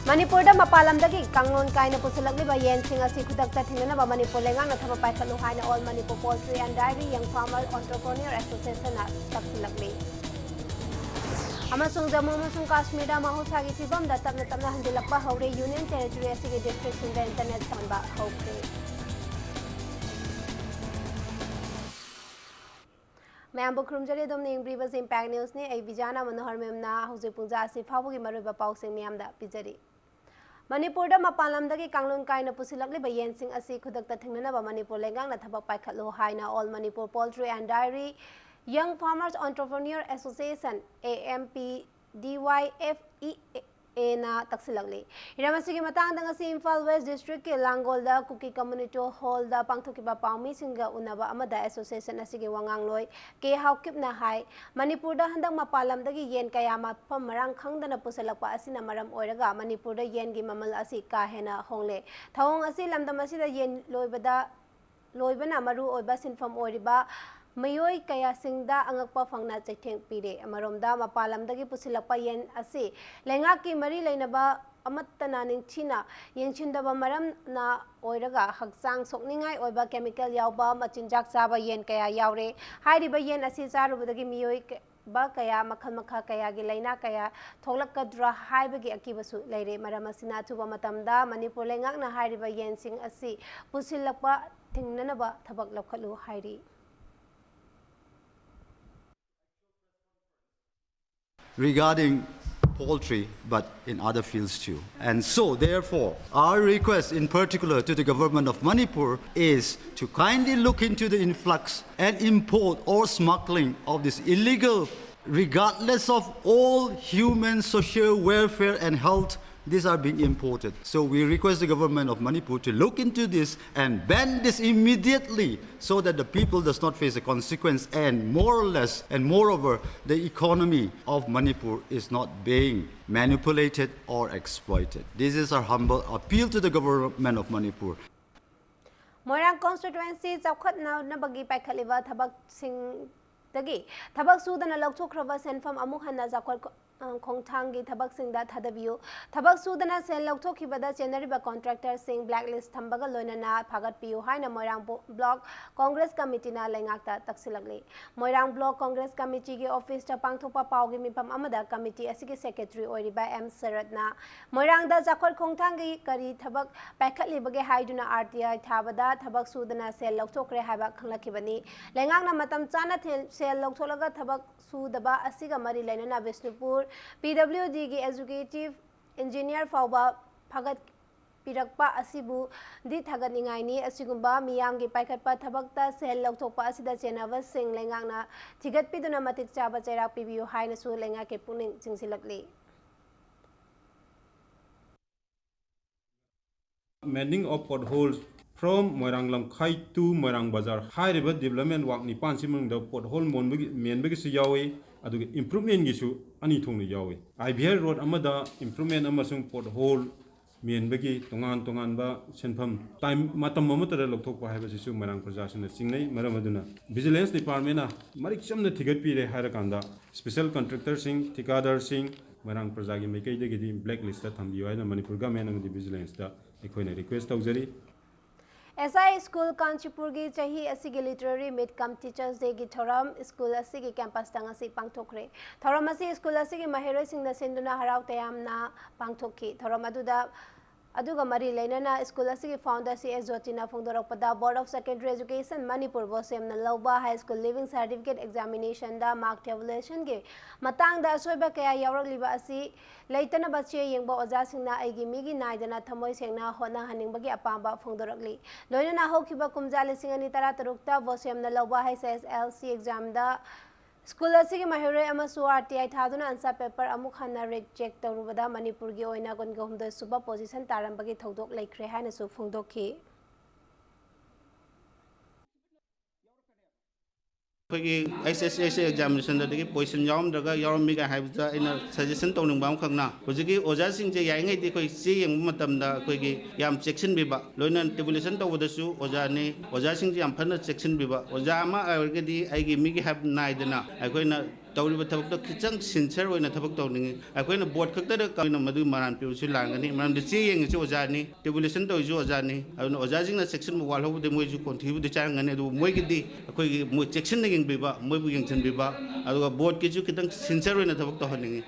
Manipur da mapalamdagi kanglon kaina pusilakliba yensing asi khudakta thingnanaba Manipur lengang na thaba paikhalu haina All Manipur Poultry and Dairy Young Farmer Entrepreneur Association na taksilakli. Amasung Jammu amasung Kashmir da mahusagi fibam da tapna tapna handilakpa haure Union Territory asigi district singda internet sanba haukre. Mayam bukrumjari dom ne ingbribas impact news ne ai bijana manohar memna hauze pungja asi phabugi maruba pausing miyam da pijari. Manipur da mapalamdagi kanglon kaina pusilakliba yensing asi khudakta thingnanaba Manipur lengang na thabak paikhatlo haina All Manipur Poultry and Dairy Young Farmers Entrepreneur Association AMPDYFEA na taksilakli. Iramasigi matang dang asi Imphal West District ke Langol da Kuki Community Hall da pangthokiba paumi singa unaba amada association asigi wangangloi ke haukip na hai Manipur da handang mapalamdagi yen kaya mapam marang khangdana pusalakpa asina maram oiraga Manipur da yen gi mamal asi ka hena hongle thawong asi lamdam asi da yen loibana maru oiba sinfam oiriba Mayoi kaya singda angakpa fangna chaitheng pire amaromda mapalamdagi pusilakpa yen asi lengaki mari leinaba amattana ningchina yengchindaba maram na oiraga hakchang sokningai oiba chemical yauba machinjak chaba yen kaya yaure hairiba yen asi charubadagi miyoi ba kaya makhal makha kaya gi laina kaya thoglakadra haibagi akibasu leire maram asina thuba matamda Manipur lengakna hairiba yen sing asi pusilakpa thingnanaba thabak lakhalu hairi. Regarding poultry, but in other fields too. And so, therefore, our request in particular to the government of Manipur is to kindly look into the influx and import or smuggling of this illegal, regardless of all human social welfare and health. These are being imported. So we request the government of Manipur to look into this and ban this immediately so that the people does not face a consequence and more or less and moreover the economy of Manipur is not being manipulated or exploited. This is our humble appeal to the government of Manipur. Moirang constituency chawkhatna na bagi paikhaliba thabak sing dagi thabak sudana laukthokraba senfam amuk hanna jakwal khongthangi thabak singda thadabiyu thabak sudana sel laukthokibada chenariba contractor sing blacklist thambaga loinana phagatpiyu haina Moirang block congress committee na lengakta taksilakli Moirang block congress committee gi office ta pangthopa paugi mipam amada committee asigi secretary oiriba M Saratna Moirang da jakwal khongthangi kari thabak paikhatlibage haiduna RTI thabada thabak sudana sel laukthokre haba khanglakibani lengakna matam chana sel lautholaga thabak sudaba asiga mari lainana Vishnupur PWD gi executive engineer fauba phagat pirakpa asibu di thaganingai ni asigumba miyam gi paikhatpa thabakta sel lauthokpa asida chenaba sing lengakna thigatpiduna matik chaba chairak pibiu haina su lenga ke puning chingsilakli Mending of potholes from Moirang Lamkhai to Moirang Bazar. High river development work ni pansimung the pothole menbegi su yawi adu improvement gisu ani thong ni yawi. IBR road amada improvement amasung pothole menbegi tongan ba senpham time matam mamatara lokthok pa haiba sisu Moirang Prajasan singnai maramaduna vigilance department na marik chamna thigat pire hairakanda special contractor sing thikadar sing Moirang Prajagi maikai degi blacklist ta thambiyo haina Manipur government amadi vigilance da ekhoi request tawjari SI School Kanchipur gi chahi asigi literary meet come teachers day gi thoram school asigi campus tang asi pangthokre thoram asi school asigi maheroi singna senduna harau tayamna pangthokki thoram aduga mari leinana school asigi founder CS Jotina Phongdorakpada Board of Secondary Education Manipur bosemna loba high school living certificate examination da mark tabulation ge matang da soiba kaya yawrakliba asi leitana bache yengba oja singna aigi migi naidana thamoi sengna hona haningbagi apamba phongdorakli loinana hokiba kumja lisingani tara tarukta bosemna loba high SSLC exam da School asigi mahiroi amasu RTI thaduna answer paper amuk hanna reject tawrubada Manipur gi oina gon gomda suba position tarambagi thodok laikre haina su phongdokhi SSLC examination da position yawm daga yawmi ga haibda ina suggestion tawning bam khangna hojiki oja sing je yaingai di khoi si yeng matam da khoi gi yam section biba loina tabulation tawda su oja ni oja sing yam phana section biba oja ma ga di ai gi mi gi have nai dana ai khoi na तौरीब थबक खिचंग sincere होइना थबक तौनिंग अखोइना board खक्तदा कइना मदु मरान पिउसु लांगनी मरान दि चे येंगसु ओजानी टेबुलेशन तौजु ओजानी अन ओजाजिंगना सेक्शन मु वाल होबदे मोइजु कॉन्ट्रीब्यूट चांगने अदु मोइगिदि अखोइगी मो सेक्शन निगिंग बिबा मोइबु येंगसन बिबा अदुगा बोर्ड किजु खितंग सिंसियर होइना थबक तौहनिंग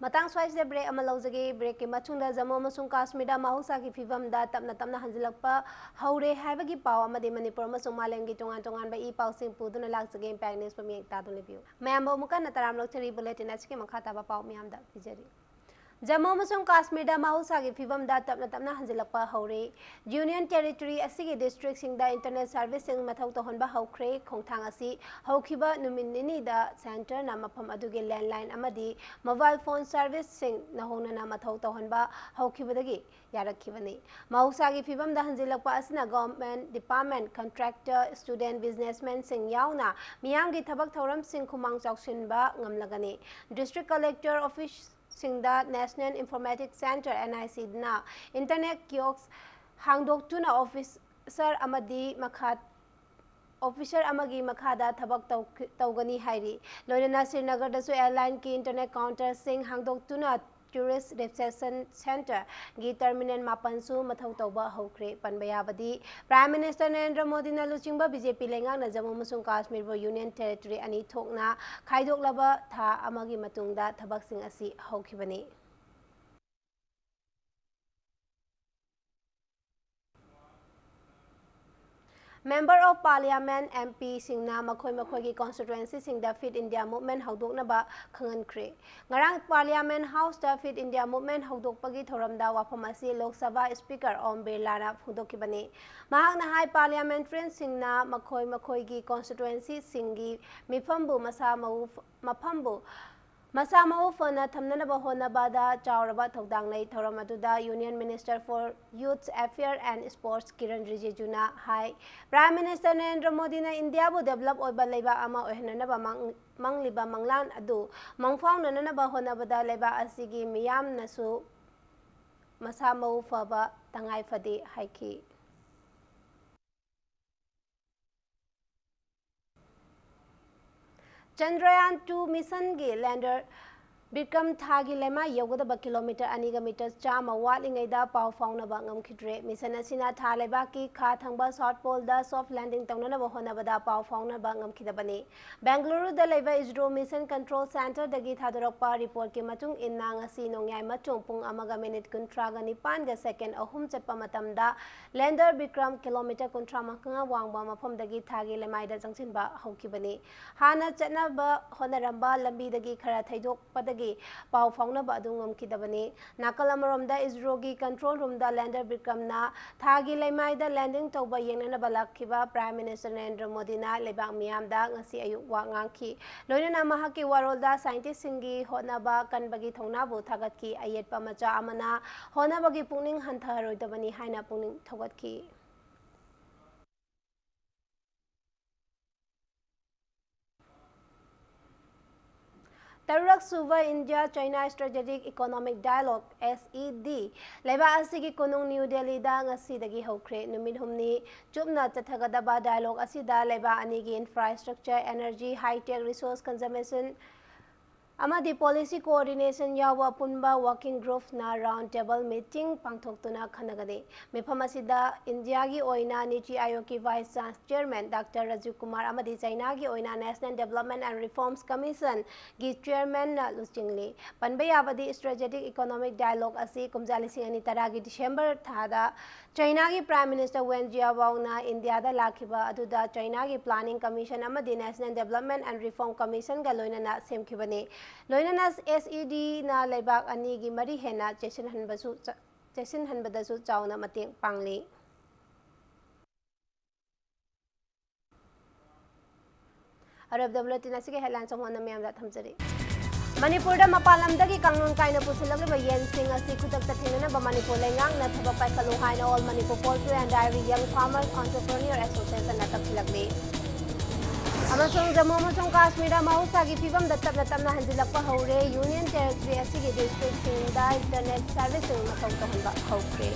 मतंग स्वाइस ब्रेक अमा लौजगे ब्रेक के मचुंदा जम्मू अमसुंग काश्मीर मौसा की फिवम दा तपना तपना हंजिलकपा हौरे हाइबगी पाव अमदे मणिपुर अमसुंग मालेंगी तोंगान तोंगान बा ई पावसिंग पुदुना लाक्सगे इम्पैक्ट न्यूज पमियक तादु लेबियो मैम मुका नतराम लोचरी बुलेटिन अचके मखा ताबा पाव मियाम दा पिजरी जम्मू अमसुंग काश्मीर मौसा की फिवम दा तपना तपना हंजिलकपा हौरे यूनियन टेरिटरी असिगे डिस्ट्रिक्ट सिंग दा इंटरनेट सर्विस सिंग मथौ तोहनबा हौख्रे खोंथांग असि हौखिबा नुमिन निनी दा सेंटर ना मफम अदुगे लैंडलाइन अमदी मोबाइल फोन सर्विस सिंग नहोना मथौ तोहनबा हौखिबदगी यारखिबनी मौसा की फिवम दा हंजिलकपा असना government department contractor student businessman सिंग यावना मियाम की थबक थौरम सिंग खुमांग चौक्सिनबा ngamlagani डिस्ट्रिक्ट कलेक्टर ऑफिस सिंगदा नेशनल इंफॉर्मेटिक सेंटर NIC ना इंटरनेट कियोस्क हांगदोक्तुना ऑफिसर अमदी मखा ऑफिसर अमगी मखादा थबक तौगनी हाइरी लोइना श्रीनगर दसु एयरलाइन की इंटरनेट काउंटर सिंग हांगदोक्तुना टूरिस्ट रिसेप्शन सेंटर गी टर्मिनल मापनसु मथौ तौबा हौख्रे पनबयाबदी प्राइम मिनिस्टर नरेंद्र मोदी ना लुचिंबा बीजेपी लेंगांग जम्मू अमसुंग काश्मीर बो यूनियन टेरिटरी अनि थोकना खाइदोकलबा था अमगी मतुंगदा थबकसिंग असि हौखिबनी Member of Parliament MP singna makhoi ki constituency singda Fit India Movement haudoknaba khangankre ngarang Parliament House da Fit India Movement haudokpagi thoramda wafam asi Lok Sabha Speaker Om Birla na phudokibani mahakna hai parliamentarian singna makhoi ki constituency singi mifambu masa mau fana thamnana bahona bada chauraba thodang nei thoram aduda Union Minister for Youth Affairs and Sports Kiran Rijiju na hai Prime Minister Narendra Modi na India bu develop oiba leiba ama ohnana ba mangliba manglan adu mangfang nana ba hona bada leiba asigi miyam nasu masa mau faba tangai fadi haiki Chandrayaan 2 mission ge lander Bikram Thagi lema yogada kilometer aniga meters chama watlingada pau fauna ba ngamkhidre mission asina thaleba ki kha thangba south pole da soft landing tawnana ba hona bada pau fauna ba ngamkhidabani Bangalore da leba ISRO mission control center dagi thadorokpa report ki matung inna ngasi nongyai matung pung amaga minute kuntraga nipan ga second ahum chatpa matamda lander Bikram kilometer kuntra makanga wangba mafam dagi thagi lemai da jangchin ba haukibani hana chatna ba honaramba lambi dagi khara thaidok pada Pau fauna ba adungam kidabani nakal amarom da ISRO gi control room da lander Bikram na thagi laimai da landing tauba yenana balakhiba Prime Minister Narendra Modi na lebang miyam da ngasi ayuk wa ngangki loina mahaki warol da scientist singi hona ba kanbagi thongna bu thagat ki ayet pa macha amana hona bagi pungning hantharoi dabani haina pungning thogat ki Tarak Suva India China Strategic Economic Dialogue SED Leba asigi kunung New Delhi da ngasi dagi hokre numid humni chupna chathagadaba dialogue asida leba anigi infrastructure energy high tech resource conservation amadi policy coordination yawa punba working group na round table meeting pangthoktuna khanagade mifam asida India gi oina Niti Aayog ki vice chairman Dr. Rajiv Kumar amadi China gi oina National Development and Reforms Commission gi chairman na luchingli panbay abadi strategic economic dialogue asi kumjali singani taragi December thada China gi Prime Minister Wen Jiabao na India da lakhiba aduda China gi Planning Commission amadi National Development and Reform Commission ga loina na semkhibani loina SED na leibak ani gi mari hena chesin hanbadasu chauna mateng pangli Arab Devletin asige headlines amona miyam da thamjari Manipur da mapalamdagi kangnung kaina pusilagba yen sing asi kutak tathina ba Manipur lengang na thaba pai kalu haina all Manipur Poultry and Dairy Young Farmers Entrepreneur Association na tapsilagli Amasung Jammu amasung Kashmir da mahusagi fibam da tapna handilakpa hore Union Territory asige district sing da internet service matawtahonba hokre